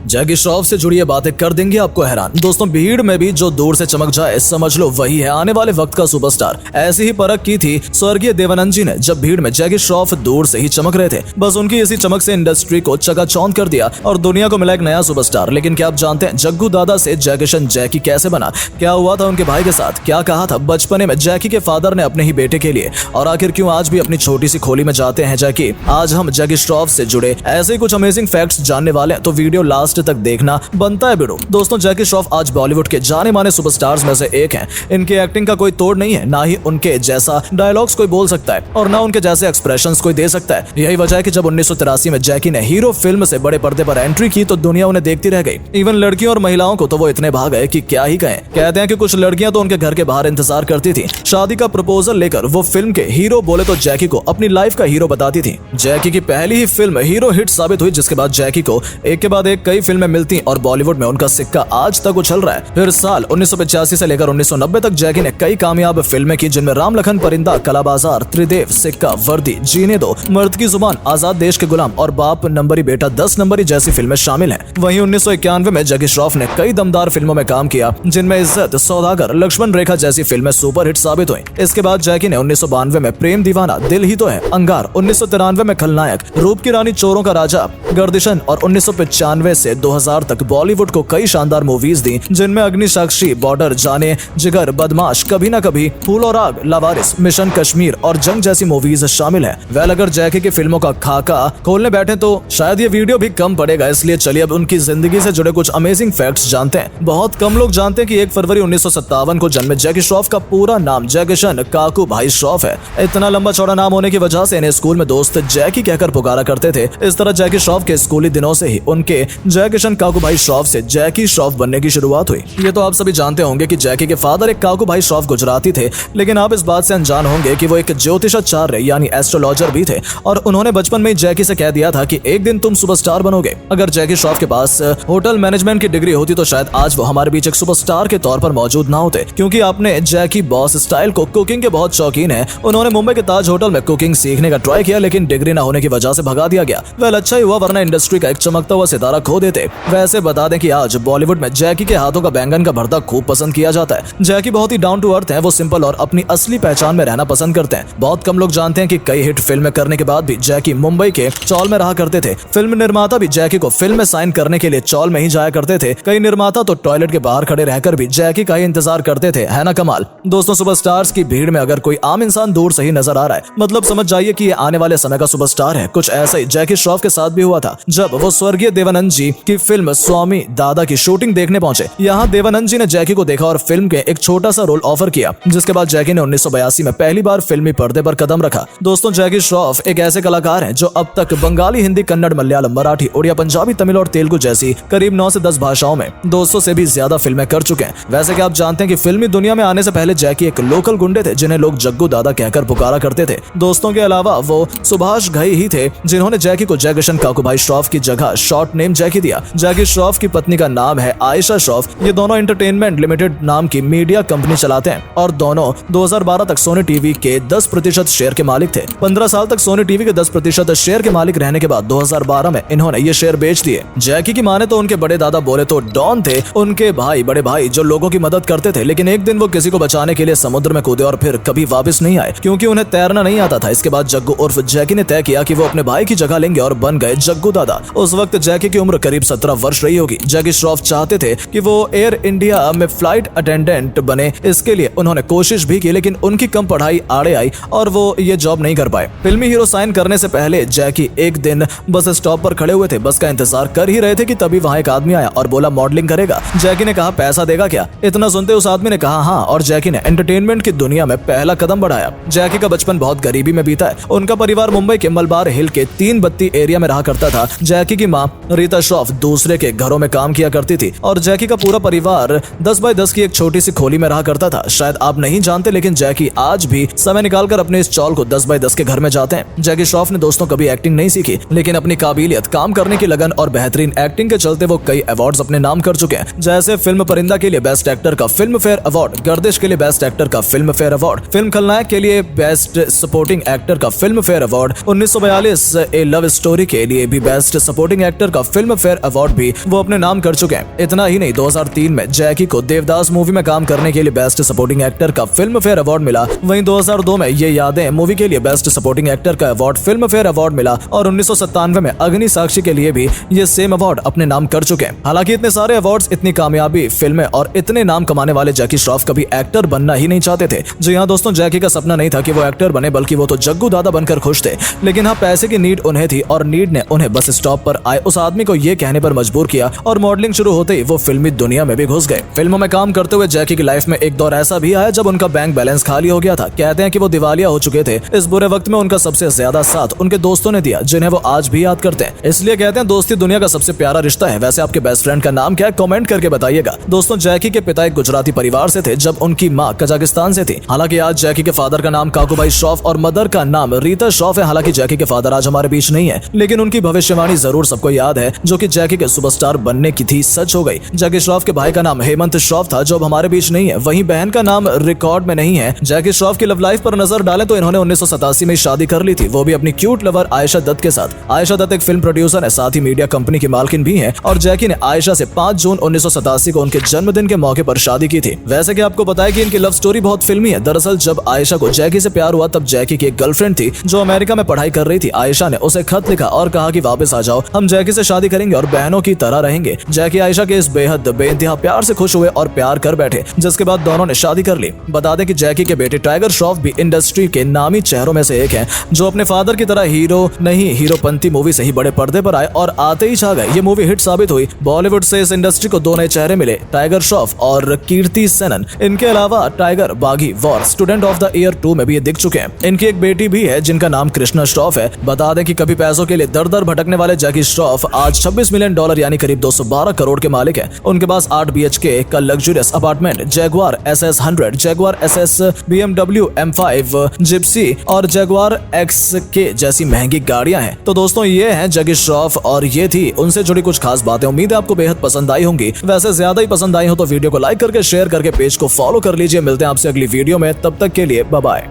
जैकी श्रॉफ से जुड़ी ये बातें कर देंगे आपको हैरान। दोस्तों, भीड़ में भी जो दूर से चमक जाए समझ लो वही है आने वाले वक्त का सुपरस्टार। ऐसी ही परख की थी स्वर्गीय देवानंद जी ने जब भीड़ में जैकी श्रॉफ दूर से ही चमक रहे थे। बस उनकी इसी चमक से इंडस्ट्री को चकाचौंध कर दिया और दुनिया को मिला एक नया सुपरस्टार। लेकिन क्या आप जानते हैं जग्गू दादा से जैकेशन जैकी कैसे बना? क्या हुआ था उनके भाई के साथ? क्या कहा था बचपने में जैकी के फादर ने अपने ही बेटे के लिए? और आखिर क्यों आज भी अपनी छोटी सी खोली में जाते हैं जैकी? आज हम जैकी श्रॉफ से जुड़े ऐसे कुछ अमेजिंग फैक्ट्स जानने वाले हैं, तो वीडियो लास्ट तक देखना बनता है वीडियो। दोस्तों, जैकी श्रॉफ आज बॉलीवुड के जाने माने सुपरस्टार्स में से एक हैं। इनकी एक्टिंग का कोई तोड़ नहीं है, ना ही उनके जैसा डायलॉग्स कोई बोल सकता है और ना उनके जैसे एक्सप्रेशंस कोई दे सकता है। यही वजह है कि जब 1983 में जैकी ने हीरो फिल्म से बड़े पर्दे पर एंट्री की तो दुनिया उन्हें देखती रह गई। इवन लड़कियों और महिलाओं को तो वो इतने भाग गए कि क्या ही कहें। कहते हैं कि कुछ लड़कियां तो उनके घर के बाहर इंतजार करती थी। शादी का प्रपोजल लेकर वो फिल्म के हीरो बोले तो जैकी को अपनी लाइफ का हीरो बताती थी। जैकी की पहली ही फिल्म हीरो हिट साबित हुई, जिसके बाद जैकी को एक के बाद एक कई फिल्में मिलती और बॉलीवुड में उनका सिक्का आज तक उछल रहा है। फिर साल 1985 से लेकर 1990 तक जैकी ने कई कामयाब फिल्में की, जिनमें राम लखन परिंदा, कलाबाजार, त्रिदेव, सिक्का, वर्दी, जीने दो, मर्द की जुबान, आजाद देश के गुलाम और बाप नंबरी बेटा 10 नंबरी जैसी फिल्में शामिल हैं। वहीं 1991 में जैकी श्रॉफ ने कई दमदार फिल्मों में काम किया, जिनमें इज्जत, सौदागर, लक्ष्मण रेखा जैसी फिल्में सुपर हिट साबित हुई। इसके बाद जैकी ने 1992 में प्रेम दीवाना, दिल ही तो है, अंगार, 1993 में खलनायक, रूप की रानी, चोरों का राजा, गर्दिशन और 1995 से 2000 तक बॉलीवुड को कई शानदार मूवीज दी, जिनमें अग्निसाक्षी, बॉर्डर, जाने जिगर, बदमाश, कभी ना कभी, फूल और आग, लावारिस, मिशन कश्मीर और जंग जैसी मूवीज शामिल है। वेल, अगर जैकी की फिल्मों का खाका खोलने बैठे तो शायद ये वीडियो भी कम पड़ेगा, इसलिए चलिए अब उनकी जिंदगी से जुड़े कुछ अमेजिंग फैक्ट्स जानते हैं। बहुत कम लोग जानते हैं कि 1 फरवरी 1957 को जन्मे जैकी श्रॉफ का पूरा नाम जैकेशन काकू भाई श्रॉफ है। इतना लंबा चौड़ा नाम होने की वजह से इन्हें स्कूल में दोस्त जैकी कहकर पुकारा करते थे। इस तरह जैकी श्रॉफ के स्कूली दिनों से ही उनके जैकेशन काकू भाई श्रॉफ से जैकी श्रॉफ बनने की शुरुआत हुई। ये तो आप सभी जानते होंगे कि जैकी के फादर एक काकू भाई श्रॉफ गुजराती थे, लेकिन आप इस बात से अनजान होंगे कि वो एक ज्योतिषाचार्य यानी एस्ट्रोलॉजर भी थे और उन्होंने बचपन में जैकी से कह दिया था कि एक दिन तुम सुपरस्टार बनोगे। अगर जैकी श्रॉफ के पास होटल मैनेजमेंट की डिग्री होती तो शायद आज वो हमारे बीच एक सुपरस्टार के तौर पर मौजूद ना होते। क्योंकि आपने जैकी बॉस स्टाइल को कुकिंग के बहुत शौकीन है। उन्होंने मुंबई के ताज होटल में कुकिंग सीखने का ट्राई किया, लेकिन डिग्री ना होने की वजह से भगा दिया गया। वेल, अच्छा ही हुआ, वरना इंडस्ट्री का एक चमकता हुआ सितारा खो देते। वैसे बता दें कि आज बॉलीवुड में जैकी के हाथों का बैंगन का भरता खूब पसंद किया जाता है। जैकी बहुत ही डाउन टू अर्थ है, वो सिंपल और अपनी असली पहचान में रहना पसंद करते हैं। बहुत कम लोग जानते हैं कि कई हिट फिल्में करने के बाद भी जैकी मुंबई के चौल में रहा करते थे। फिल्म निर्माता भी जैकी को फिल्म में साइन करने के लिए चौल में ही जाया करते थे। कई निर्माता तो टॉयलेट के बाहर खड़े रहकर भी जैकी का ही इंतजार करते थे, है ना कमाल। दोस्तों, सुपरस्टार्स की भीड़ में अगर कोई आम इंसान दूर से ही नजर आ रहा है, मतलब समझ जाइए कि ये आने वाले समय का सुपरस्टार है। कुछ ऐसा ही जैकी श्रॉफ के साथ भी हुआ था जब वो स्वर्गीय देवानंद जी की फिल्म स्वामी दादा की शूटिंग देखने पहुंचे। यहाँ देवानंद जी ने जैकी को देखा और फिल्म के एक छोटा सा रोल ऑफर किया, जिसके बाद जैकी ने 1982 में पहली बार फिल्मी पर्दे पर कदम रखा। दोस्तों, जैकी श्रॉफ एक ऐसे कलाकार हैं जो अब तक बंगाली, हिंदी, कन्नड़, मलयालम, मराठी, उड़िया, पंजाबी, तमिल और तेलुगु जैसी करीब 9 से 10 भाषाओं में 200 से भी ज्यादा फिल्में कर चुके हैं। वैसे क्या आप जानते हैं कि फिल्मी दुनिया में आने से पहले जैकी एक लोकल गुंडे थे, जिन्हें लोग जग्गू दादा कहकर पुकारा करते थे। दोस्तों के अलावा वो सुभाष घई ही थे, जिन्होंने जैकी को जैकेशन काकू भाई श्रॉफ की जगह शॉर्ट नेम जैकी दिया। जैकी श्रॉफ की पत्नी का नाम है आयशा श्रॉफ। ये दोनों एंटरटेनमेंट लिमिटेड नाम की मीडिया कंपनी चलाते हैं और दोनों 2012 तक सोनी टीवी के 10% शेयर के मालिक थे। 15 साल तक सोनी टीवी के 10% शेयर के मालिक रहने के बाद 2012 में इन्होंने ये शेयर बेच दिए। जैकी की माने तो उनके बड़े दादा बोले तो डॉन थे, उनके भाई, बड़े भाई जो लोगों की मदद करते थे, लेकिन एक दिन वो किसी को बचाने के लिए समुद्र में कूदे और फिर कभी वापस नहीं आए, क्योंकि उन्हें तैरना नहीं आता था। इसके बाद जग्गू उर्फ जैकी ने तय किया कि वो अपने भाई की जगह लेंगे और बन गए जग्गू दादा। उस वक्त जैकी की उम्र करीब 17 वर्ष रही होगी। जैकी श्रॉफ चाहते थे कि वो एयर इंडिया में फ्लाइट अटेंडेंट बने। इसके लिए उन्होंने कोशिश भी की, लेकिन उनकी कम पढ़ाई आड़े आई और वो ये जॉब नहीं कर पाए। फिल्मी हीरो साइन करने से पहले जैकी एक दिन बस स्टॉप पर खड़े हुए थे, बस का इंतजार कर ही रहे थे कि तभी वहां एक आदमी आया और बोला मॉडलिंग करेगा। जैकी ने कहा पैसा देगा क्या? इतना सुनते उस आदमी ने कहा हाँ, और जैकी ने एंटरटेनमेंट की दुनिया में पहला कदम बढ़ाया। जैकी का बचपन बहुत गरीबी में बीता है। उनका परिवार मुंबई के मलबार हिल के 3 बत्ती एरिया में रहा करता था। जैकी की माँ रीता श्रॉफ दूसरे के घरों में काम किया करती थी और जैकी का पूरा परिवार 10 बाय 10 की एक छोटी सी खोली में रहा करता था। शायद आप नहीं जानते, लेकिन जैकी आज भी समय निकालकर अपने इस चौल को 10 बाय 10 के घर में जाते हैं। जैकी श्रॉफ ने दोस्तों कभी एक्टिंग नहीं सीखी, लेकिन अपनी काबिलियत, काम करने की लगन और बेहतरीन एक्टिंग के चलते वो कई अवार्ड्स अपने नाम कर चुके हैं। जैसे फिल्म परिंदा के लिए बेस्ट एक्टर का फिल्म फेयर अवार्ड, गर्दिश के लिए बेस्ट एक्टर का फिल्म फेयर अवार्ड, फिल्म खलनायक के लिए बेस्ट सपोर्टिंग एक्टर का फिल्म फेयर अवार्ड, 1942 ए लव स्टोरी के लिए भी बेस्ट सपोर्टिंग एक्टर का फिल्म फेयर फेयर अवार्ड भी वो अपने नाम कर चुके हैं। इतना ही नहीं, 2003 में जैकी को देवदास मूवी में काम करने के लिए बेस्ट सपोर्टिंग एक्टर का फिल्म फेयर अवार्ड मिला। वहीं 2002 में ये यादें मूवी के लिए बेस्ट सपोर्टिंग एक्टर का अवार्ड फिल्म फेयर अवार्ड मिला और 1997 में अग्नि साक्षी के लिए भी ये सेम अवार्ड अपने नाम कर चुके हैं। हालांकि इतने सारे अवार्ड्स, इतनी कामयाबी फिल्में और इतने नाम कमाने वाले जैकी श्रॉफ कभी एक्टर बनना ही नहीं चाहते थे। जी हाँ दोस्तों, जैकी का सपना नहीं था कि वो एक्टर बने, बल्कि वो तो जग्गू दादा बनकर खुश थे। लेकिन हाँ, पैसे की नीड उन्हें थी और नीड ने उन्हें बस स्टॉप पर आए उस आदमी को ये कहने पर मजबूर किया और मॉडलिंग शुरू होते ही वो फिल्मी दुनिया में भी घुस गए। फिल्मों में काम करते हुए जैकी की लाइफ में एक दौर ऐसा भी आया जब उनका बैंक बैलेंस खाली हो गया था। कहते हैं कि वो दिवालिया हो चुके थे। इस बुरे वक्त में उनका सबसे ज्यादा साथ उनके दोस्तों ने दिया, जिन्हें वो आज भी याद करते हैं। इसलिए कहते हैं दोस्ती दुनिया का सबसे प्यारा रिश्ता है। वैसे आपके बेस्ट फ्रेंड का नाम क्या है, कमेंट करके बताइएगा। दोस्तों, जैकी के पिता एक गुजराती परिवार से थे जब उनकी माँ कजाकिस्तान से थी। हालांकि आज जैकी के फादर का नाम काकूभाई श्रॉफ और मदर का नाम रीता श्रॉफ है। हालांकि जैकी के फादर आज हमारे बीच नहीं है, लेकिन उनकी भविष्यवाणी जरूर सबको याद है, जो कि जैकी के सुपरस्टार बनने की थी, सच हो गई। जैकी श्रॉफ के भाई का नाम हेमंत श्रॉफ था, जो अब हमारे बीच नहीं है। वहीं बहन का नाम रिकॉर्ड में नहीं है। जैकी श्रॉफ की लव लाइफ पर नजर डालें तो इन्होंने 1987 में शादी कर ली थी, वो भी अपनी क्यूट लवर आयशा दत्त के साथ। आयशा दत्त एक फिल्म प्रोड्यूसर है, साथ ही मीडिया कंपनी की मालकिन भी है और जैकी ने आयशा से 5 जून 1987 को उनके जन्मदिन के मौके पर शादी की थी। वैसे कि आपको पता है कि इनकी लव स्टोरी बहुत फिल्मी है। दरअसल जब आयशा को जैकी से प्यार हुआ तब जैकी की एक गर्लफ्रेंड थी जो अमेरिका में पढ़ाई कर रही थी। आयशा ने उसे खत लिखा और कहा कि वापस आ जाओ, हम जैकी से शादी करेंगे और बहनों की तरह रहेंगे। जैकी आयशा के इस बेहद बेइंतहा प्यार से खुश हुए और प्यार कर बैठे, जिसके बाद दोनों ने शादी कर ली। बता दें कि जैकी के बेटे टाइगर श्रॉफ भी इंडस्ट्री के नामी चेहरों में से एक हैं, जो अपने फादर की तरह हीरो नहीं हीरोपंती मूवी से ही बड़े पर्दे पर आए और आते ही छा गए। ये मूवी हिट साबित हुई। बॉलीवुड से इस इंडस्ट्री को 2 नए चेहरे मिले, टाइगर श्रॉफ और कीर्ति सेनन। इनके अलावा टाइगर बागी war, student of the year 2 में भी ये दिख चुके हैं। इनकी एक बेटी भी है जिनका नाम कृष्णा श्रॉफ है। बता दें कि कभी पैसों के लिए दर दर भटकने वाले जैकी श्रॉफ आज $26 मिलियन यानी करीब 212 करोड़ के मालिक है। उनके पास 8 BHK का luxurious apartment, Jaguar SS100, Jaguar SS, BMW M5, Gypsy और जैगुआर XK जैसी महंगी गाड़ियां हैं। तो दोस्तों, ये हैं जैकी श्रॉफ और ये थी उनसे जुड़ी कुछ खास बातें। उम्मीद है आपको बेहद पसंद आई होंगी। वैसे ज्यादा ही पसंद आई हो तो वीडियो को लाइक करके शेयर करके पेज को फॉलो कर लीजिए। मिलते हैं आपसे अगली वीडियो में, तब तक के लिए बाय बाय।